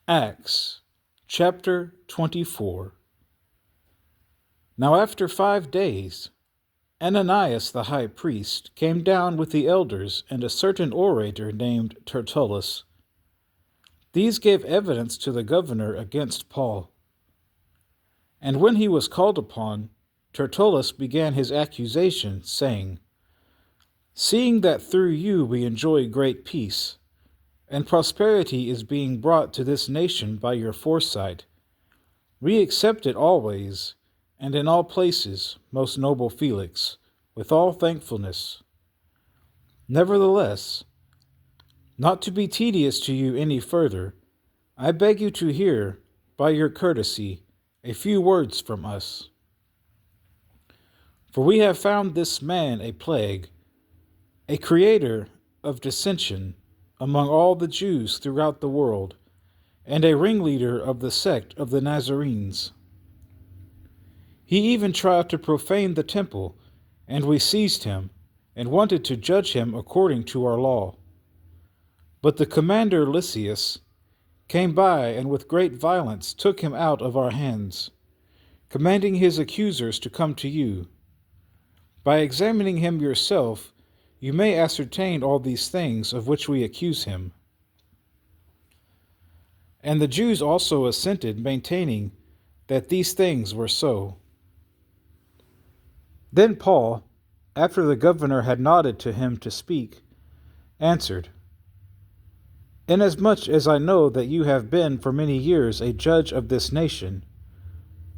Acts chapter 24. Now after 5 days, Ananias the high priest came down with the elders and a certain orator named Tertullus. These gave evidence to the governor against Paul. And when he was called upon, Tertullus began his accusation, saying, "Seeing that through you we enjoy great peace, and prosperity is being brought to this nation by your foresight, we accept it always, and in all places, most noble Felix, with all thankfulness. Nevertheless, not to be tedious to you any further, I beg you to hear, by your courtesy, a few words from us. For we have found this man a plague, a creator of dissension among all the Jews throughout the world, and a ringleader of the sect of the Nazarenes. He even tried to profane the temple, and we seized him, and wanted to judge him according to our law. But the commander Lysias came by and with great violence took him out of our hands, commanding his accusers to come to you. By examining him yourself, you may ascertain all these things of which we accuse him." And the Jews also assented, maintaining that these things were so. Then Paul, after the governor had nodded to him to speak, answered, "Inasmuch as I know that you have been for many years a judge of this nation,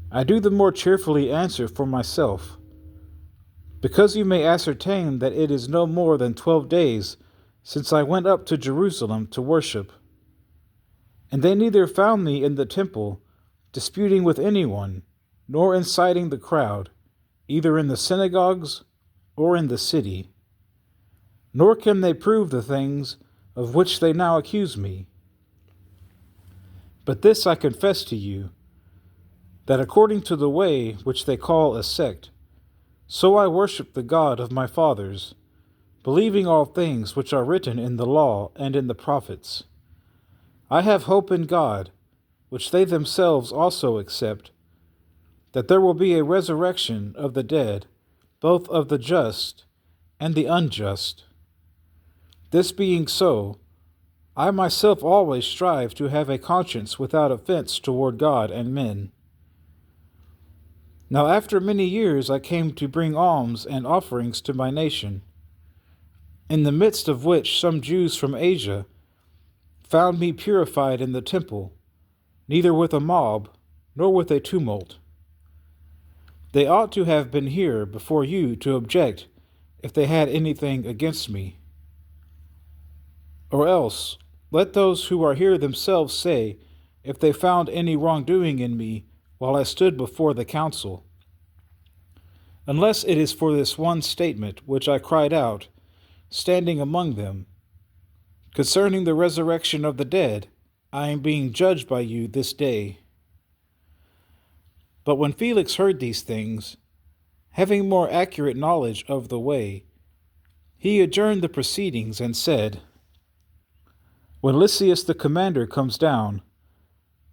I do the more cheerfully answer for myself, because you may ascertain that it is no more than 12 days since I went up to Jerusalem to worship. And they neither found me in the temple, disputing with anyone, nor inciting the crowd, either in the synagogues or in the city. Nor can they prove the things of which they now accuse me. But this I confess to you, that according to the way which they call a sect, so I worship the God of my fathers, believing all things which are written in the law and in the prophets. I have hope in God, which they themselves also accept, that there will be a resurrection of the dead, both of the just and the unjust. This being so, I myself always strive to have a conscience without offense toward God and men. Now after many years I came to bring alms and offerings to my nation, in the midst of which some Jews from Asia found me purified in the temple, neither with a mob, nor with a tumult. They ought to have been here before you to object if they had anything against me. Or else, let those who are here themselves say if they found any wrongdoing in me while I stood before the council. Unless it is for this one statement which I cried out, standing among them, concerning the resurrection of the dead, I am being judged by you this day." But when Felix heard these things, having more accurate knowledge of the way, he adjourned the proceedings and said, "When Lysias the commander comes down,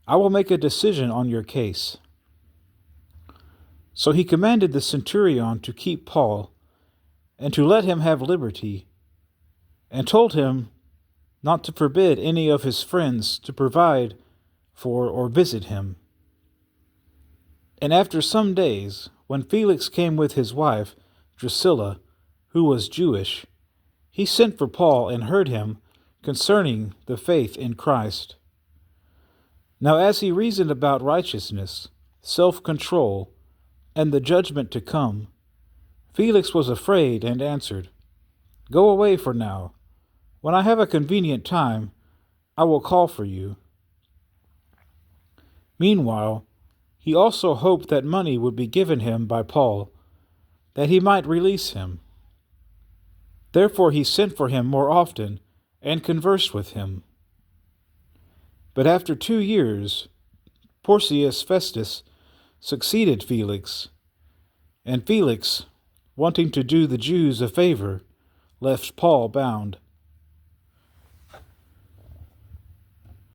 I will make a decision on your case." So he commanded the centurion to keep Paul, and to let him have liberty, and told him not to forbid any of his friends to provide for or visit him. And after some days, when Felix came with his wife, Drusilla, who was Jewish, he sent for Paul and heard him concerning the faith in Christ. Now as he reasoned about righteousness, self-control, and the judgment to come, Felix was afraid and answered, "Go away for now. When I have a convenient time, I will call for you." Meanwhile, he also hoped that money would be given him by Paul, that he might release him. Therefore he sent for him more often and conversed with him. But after 2 years, Porcius Festus succeeded Felix, and Felix, wanting to do the Jews a favor, left Paul bound.